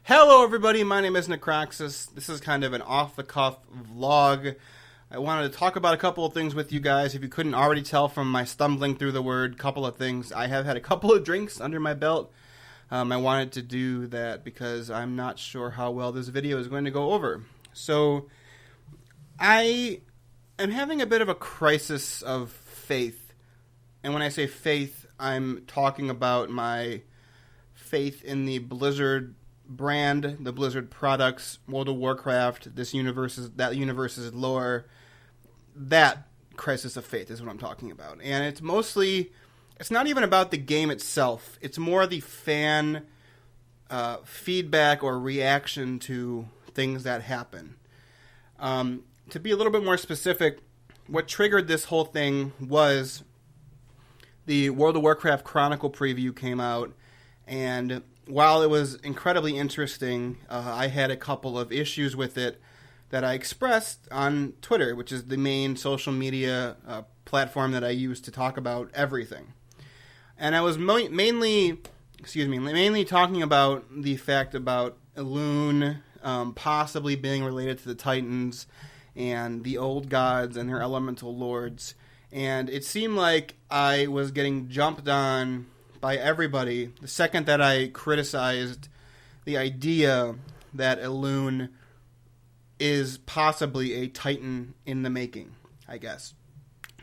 Hello everybody, my name is Necroxis. This is kind of an off-the-cuff vlog. I wanted to talk about a couple of things with you guys. If you couldn't already tell from my stumbling through the word, couple of things. I have had a couple of drinks under my belt. I wanted to do that because I'm not sure how well this video is going to go over. So, I am having a bit of a crisis of faith. And when I say faith, I'm talking about my faith in the Blizzard brand, the Blizzard products, World of Warcraft, that universe's lore. That crisis of faith is what I'm talking about. And it's not even about the game itself. It's more the fan feedback or reaction to things that happen. To be a little bit more specific, what triggered this whole thing was the World of Warcraft Chronicle preview came out, and while it was incredibly interesting, I had a couple of issues with it that I expressed on Twitter, which is the main social media platform that I use to talk about everything. And I was mainly talking about the fact about Elune possibly being related to the Titans and the old gods and their elemental lords. And it seemed like I was getting jumped on by everybody the second that I criticized the idea that Elune is possibly a Titan in the making, I guess.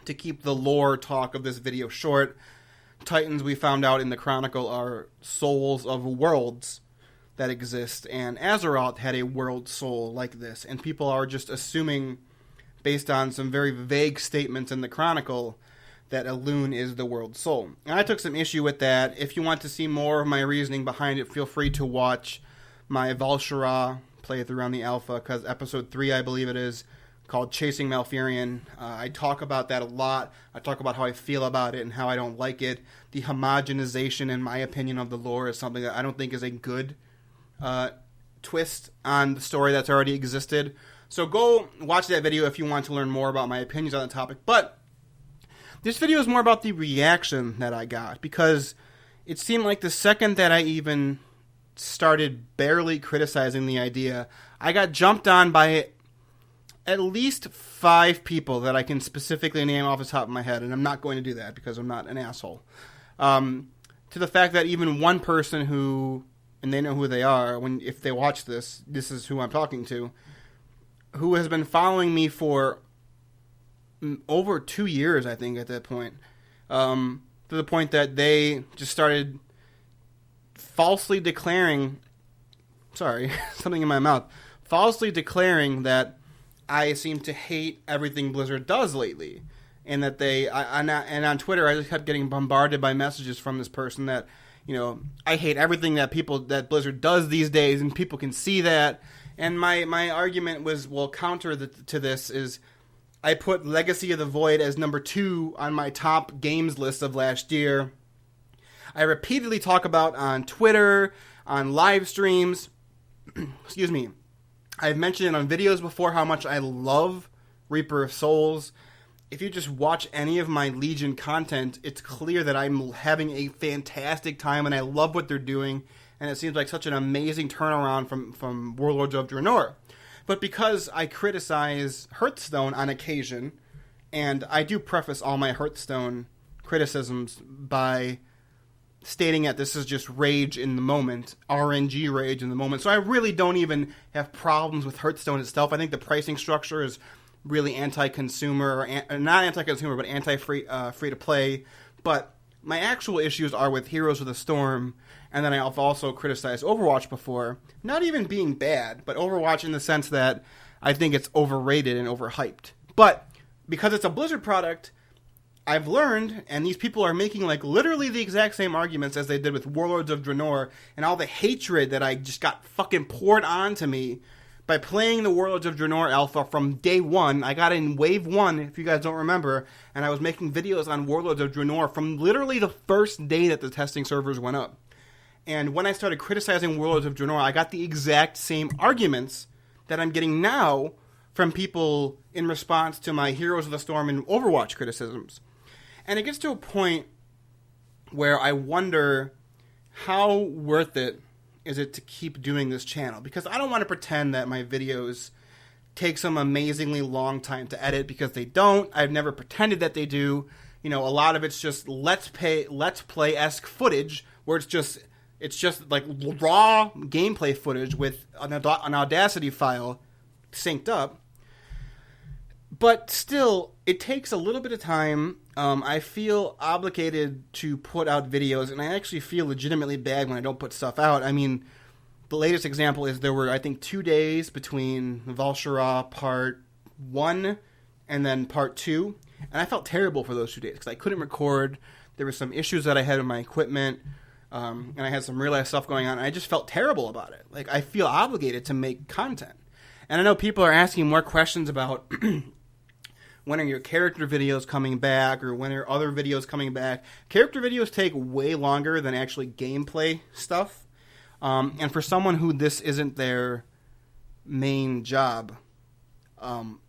To keep the lore talk of this video short, Titans, we found out in the Chronicle, are souls of worlds that exist, and Azeroth had a world soul like this, and people are just assuming, based on some very vague statements in the Chronicle, that Elune is the world soul. And I took some issue with that. If you want to see more of my reasoning behind it, feel free to watch my Val'sharah playthrough on the alpha, because episode 3, I believe it is, called Chasing Malfurion. I talk about that a lot. I talk about how I feel about it and how I don't like it. The homogenization, in my opinion, of the lore is something that I don't think is a good twist on the story that's already existed. So go watch that video if you want to learn more about my opinions on the topic. But this video is more about the reaction that I got, because it seemed like the second that I even started barely criticizing the idea, I got jumped on by at least 5 people that I can specifically name off the top of my head, and I'm not going to do that because I'm not an asshole. To the fact that even one person who, and they know who they are, if they watch this is who I'm talking to, who has been following me for over 2 years, I think, at that point, to the point that they just started falsely declaring, something in my mouth, falsely declaring that I seem to hate everything Blizzard does lately, and that and on Twitter I just kept getting bombarded by messages from this person that, I hate everything that Blizzard does these days, and people can see that. And my argument was, counter to this is, I put Legacy of the Void as number 2 on my top games list of last year. I repeatedly talk about on Twitter, on live streams, excuse me, I've mentioned it on videos before how much I love Reaper of Souls. If you just watch any of my Legion content, it's clear that I'm having a fantastic time and I love what they're doing, and it seems like such an amazing turnaround from Warlords of Draenor. But because I criticize Hearthstone on occasion, and I do preface all my Hearthstone criticisms by stating that this is just rage in the moment, RNG rage in the moment. So I really don't even have problems with Hearthstone itself. I think the pricing structure is really anti-consumer, or not anti-consumer, but free-to-play. But my actual issues are with Heroes of the Storm, and then I've also criticized Overwatch before, not even being bad, but Overwatch in the sense that I think it's overrated and overhyped. But because it's a Blizzard product, I've learned, and these people are making literally the exact same arguments as they did with Warlords of Draenor, and all the hatred that I just got fucking poured onto me by playing the Warlords of Draenor alpha from day one. I got in wave 1, if you guys don't remember, and I was making videos on Warlords of Draenor from literally the first day that the testing servers went up. And when I started criticizing Warlords of Draenor, I got the exact same arguments that I'm getting now from people in response to my Heroes of the Storm and Overwatch criticisms. And it gets to a point where I wonder how worth it is it to keep doing this channel? Because I don't want to pretend that my videos take some amazingly long time to edit, because they don't. I've never pretended that they do. You know, a lot of it's just let's play-esque footage where it's just like raw gameplay footage with an Audacity file synced up. But still, it takes a little bit of time. I feel obligated to put out videos, and I actually feel legitimately bad when I don't put stuff out. I mean, the latest example is there were, I think, 2 days between Val'Sharah Part 1 and then Part 2, and I felt terrible for those 2 days because I couldn't record. There were some issues that I had with my equipment, and I had some real-life stuff going on, and I just felt terrible about it. Like, I feel obligated to make content. And I know people are asking more questions about when are your character videos coming back, or when are other videos coming back. Character videos take way longer than actually gameplay stuff. And for someone who this isn't their main job,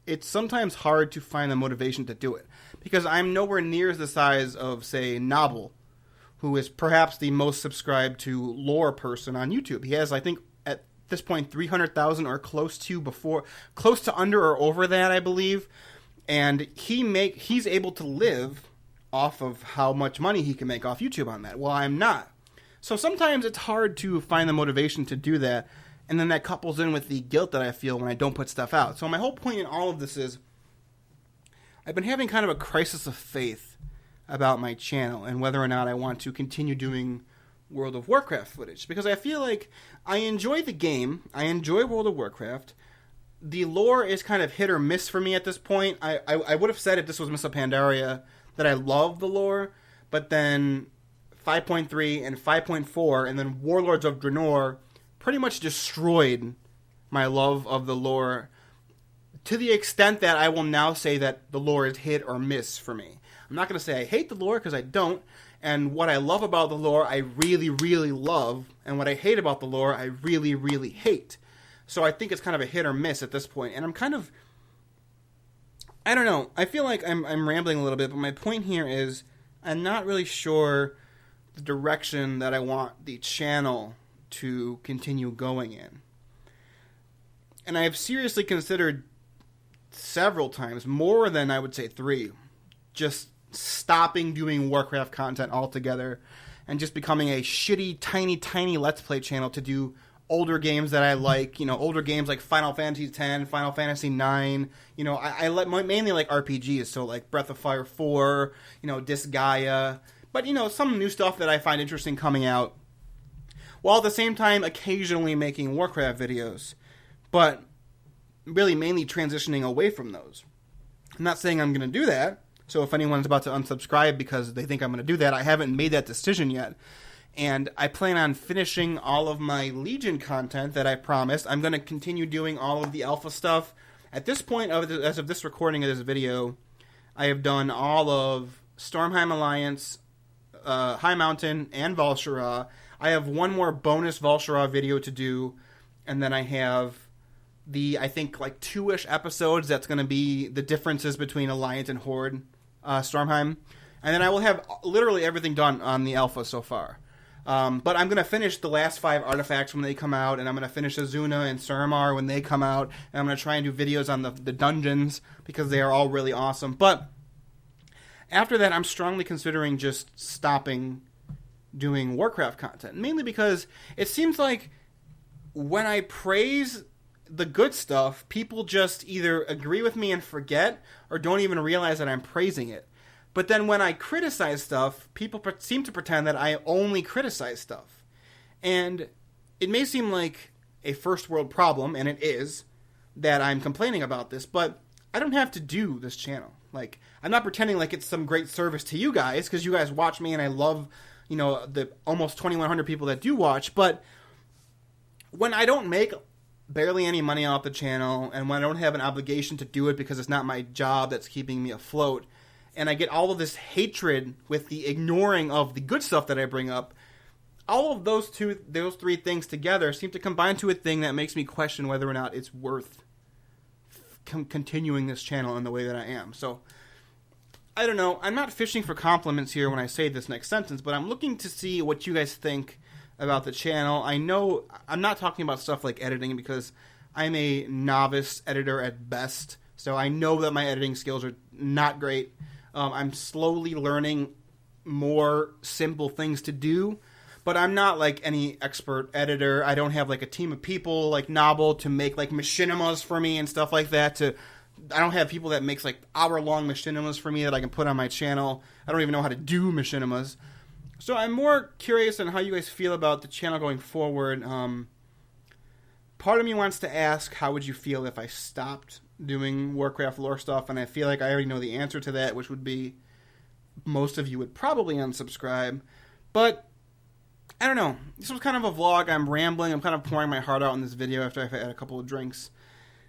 it's sometimes hard to find the motivation to do it. Because I'm nowhere near the size of, say, Novel, who is perhaps the most subscribed to lore person on YouTube. He has, I think, at this point, 300,000 or close to under or over that, I believe. And he's able to live off of how much money he can make off YouTube on that. Well, I'm not. So sometimes it's hard to find the motivation to do that, and then that couples in with the guilt that I feel when I don't put stuff out. So my whole point in all of this is I've been having kind of a crisis of faith about my channel and whether or not I want to continue doing World of Warcraft footage, because I feel like I enjoy the game. I enjoy World of Warcraft. The lore is kind of hit or miss for me at this point. I would have said if this was Mists of Pandaria that I love the lore, but then 5.3 and 5.4 and then Warlords of Draenor pretty much destroyed my love of the lore, to the extent that I will now say that the lore is hit or miss for me. I'm not going to say I hate the lore, because I don't, and what I love about the lore I really, really love, and what I hate about the lore I really, really hate. So I think it's kind of a hit or miss at this point. And I'm kind of, I don't know. I feel like I'm rambling a little bit, but my point here is I'm not really sure the direction that I want the channel to continue going in. And I have seriously considered several times, more than I would say 3, just stopping doing Warcraft content altogether and just becoming a shitty, tiny Let's Play channel to do older games that I like, you know, older games like Final Fantasy X, Final Fantasy IX, you know, I mainly like RPGs, so like Breath of Fire 4, you know, Disgaea, but, you know, some new stuff that I find interesting coming out, while at the same time occasionally making Warcraft videos, but really mainly transitioning away from those. I'm not saying I'm going to do that, so if anyone's about to unsubscribe because they think I'm going to do that, I haven't made that decision yet. And I plan on finishing all of my Legion content that I promised. I'm going to continue doing all of the alpha stuff. At this point, as of this recording of this video, I have done all of Stormheim Alliance, High Mountain, and Val'Sharah. I have one more bonus Val'Sharah video to do, and then I have the, I think, like 2-ish episodes that's going to be the differences between Alliance and Horde Stormheim. And then I will have literally everything done on the alpha so far. But I'm going to finish the last 5 artifacts when they come out, and I'm going to finish Azuna and Suramar when they come out, and I'm going to try and do videos on the dungeons, because they are all really awesome. But after that, I'm strongly considering just stopping doing Warcraft content, mainly because it seems like when I praise the good stuff, people just either agree with me and forget, or don't even realize that I'm praising it. But then when I criticize stuff, people seem to pretend that I only criticize stuff. And it may seem like a first world problem, and it is, that I'm complaining about this, but I don't have to do this channel. Like, I'm not pretending like it's some great service to you guys, because you guys watch me and I love, you know, the almost 2,100 people that do watch. But when I don't make barely any money off the channel, and when I don't have an obligation to do it because it's not my job that's keeping me afloat, and I get all of this hatred with the ignoring of the good stuff that I bring up, all of those 3 things together seem to combine to a thing that makes me question whether or not it's worth continuing this channel in the way that I am. So, I don't know. I'm not fishing for compliments here when I say this next sentence, but I'm looking to see what you guys think about the channel. I know I'm not talking about stuff like editing because I'm a novice editor at best, so I know that my editing skills are not great. I'm slowly learning more simple things to do, but I'm not like any expert editor. I don't have like a team of people like Novel to make like machinimas for me and stuff like that. I don't have people that makes like hour-long machinimas for me that I can put on my channel. I don't even know how to do machinimas. So I'm more curious on how you guys feel about the channel going forward. Part of me wants to ask, how would you feel if I stopped doing Warcraft lore stuff? And I feel like I already know the answer to that, which would be most of you would probably unsubscribe. But I don't know. This was kind of a vlog. I'm rambling. I'm kind of pouring my heart out in this video after I've had a couple of drinks.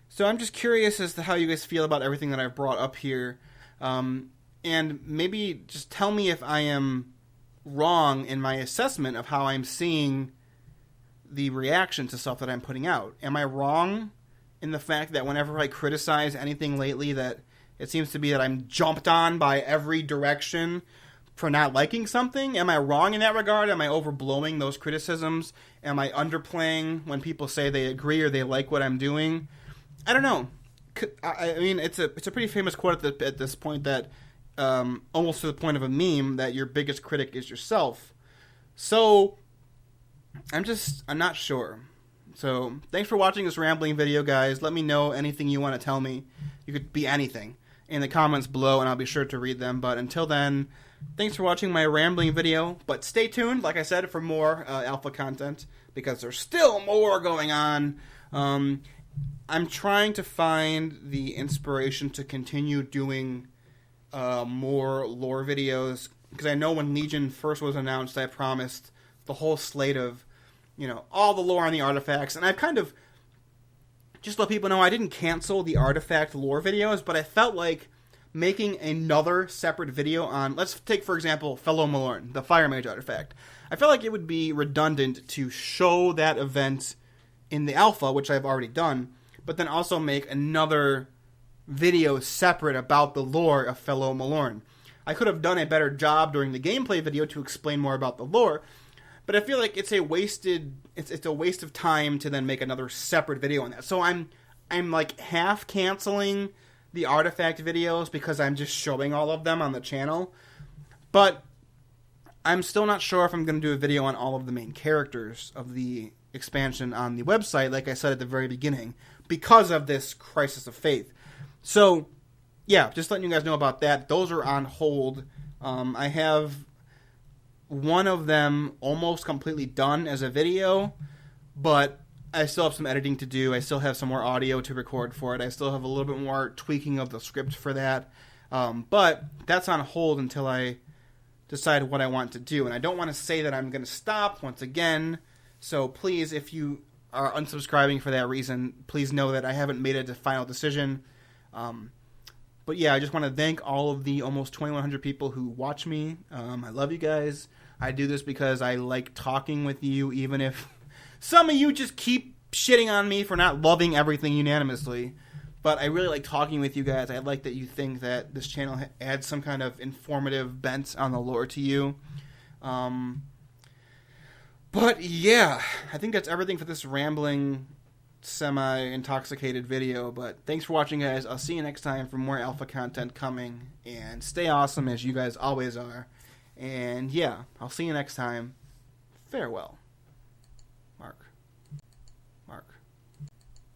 So I'm just curious as to how you guys feel about everything that I've brought up here. And maybe just tell me if I am wrong in my assessment of how I'm seeing the reaction to stuff that I'm putting out. Am I wrong in the fact that whenever I criticize anything lately, that it seems to be that I'm jumped on by every direction for not liking something? Am I wrong in that regard? Am I overblowing those criticisms? Am I underplaying when people say they agree or they like what I'm doing? I don't know. I mean, it's a pretty famous quote at this point that almost to the point of a meme that your biggest critic is yourself. So I'm not sure. So thanks for watching this rambling video, guys. Let me know anything you want to tell me. You could be anything in the comments below, and I'll be sure to read them. But until then, thanks for watching my rambling video. But stay tuned, like I said, for more alpha content, because there's still more going on. I'm trying to find the inspiration to continue doing more lore videos, because I know when Legion first was announced, I promised the whole slate of, all the lore on the artifacts, and I've kind of just let people know I didn't cancel the artifact lore videos, but I felt like making another separate video on, let's take for example Fellow Malorn, the Fire Mage artifact. I felt like it would be redundant to show that event in the alpha, which I've already done, but then also make another video separate about the lore of Fellow Malorn. I could have done a better job during the gameplay video to explain more about the lore, but I feel like it's a waste of time to then make another separate video on that. So I'm like half canceling the artifact videos because I'm just showing all of them on the channel. But I'm still not sure if I'm going to do a video on all of the main characters of the expansion on the website, like I said at the very beginning, because of this crisis of faith. So, yeah, just letting you guys know about that. Those are on hold. I have one of them almost completely done as a video, but I still have some editing to do. I still have some more audio to record for it. I still have a little bit more tweaking of the script for that. But that's on hold until I decide what I want to do. And I don't want to say that I'm going to stop once again. So please, if you are unsubscribing for that reason, please know that I haven't made a final decision. But yeah, I just want to thank all of the almost 2,100 people who watch me. I love you guys. I do this because I like talking with you, even if some of you just keep shitting on me for not loving everything unanimously. But I really like talking with you guys. I like that you think that this channel adds some kind of informative bent on the lore to you. But yeah, I think that's everything for this rambling, semi-intoxicated video. But thanks for watching, guys. I'll see you next time for more alpha content coming. And stay awesome as you guys always are. And yeah, I'll see you next time. Farewell.